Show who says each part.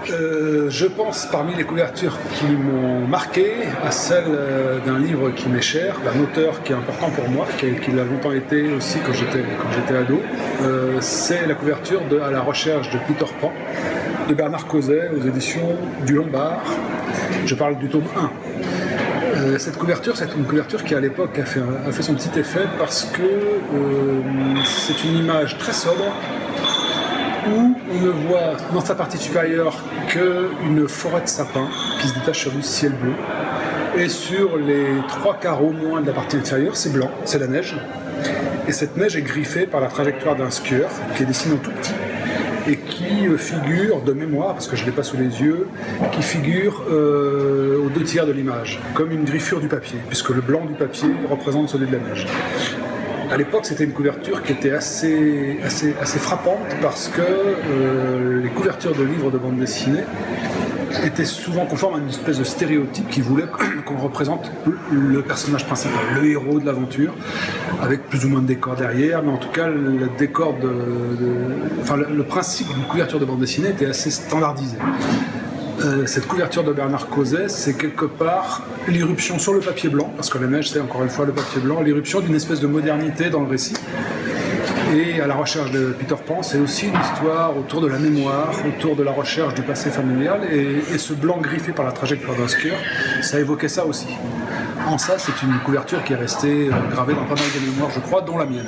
Speaker 1: Je pense, parmi les couvertures qui m'ont marqué, à celle d'un livre qui m'est cher, d'un auteur qui est important pour moi, qui l'a longtemps été aussi quand j'étais ado. C'est la couverture de À la recherche de Peter Pan, de Bernard Cauzet, aux éditions du Lombard. Je parle du tome 1. Cette couverture, c'est une couverture qui à l'époque a fait son petit effet parce que c'est une image très sobre, où on ne voit dans sa partie supérieure qu'une forêt de sapins qui se détache sur du ciel bleu. Et sur les 3/4 au moins de la partie inférieure, c'est blanc, c'est la neige. Et cette neige est griffée par la trajectoire d'un skieur qui est dessiné en tout petit et qui figure de mémoire, parce que je ne l'ai pas sous les yeux, qui figure aux 2/3 de l'image, comme une griffure du papier, puisque le blanc du papier représente celui de la neige. À l'époque, c'était une couverture qui était assez frappante parce que les couvertures de livres de bande dessinée étaient souvent conformes à une espèce de stéréotype qui voulait qu'on représente le personnage principal, le héros de l'aventure, avec plus ou moins de décor derrière, mais en tout cas, le décor le principe d'une couverture de bande dessinée était assez standardisé. Cette couverture de Bernard Cauzet, c'est quelque part l'irruption sur le papier blanc, parce que la neige c'est encore une fois le papier blanc, l'irruption d'une espèce de modernité dans le récit. Et À la recherche de Peter Pan, c'est aussi une histoire autour de la mémoire, autour de la recherche du passé familial, et ce blanc griffé par la trajectoire d'un skieur, ça évoquait ça aussi. En ça, c'est une couverture qui est restée gravée dans pas mal de mémoires, je crois, dont la mienne.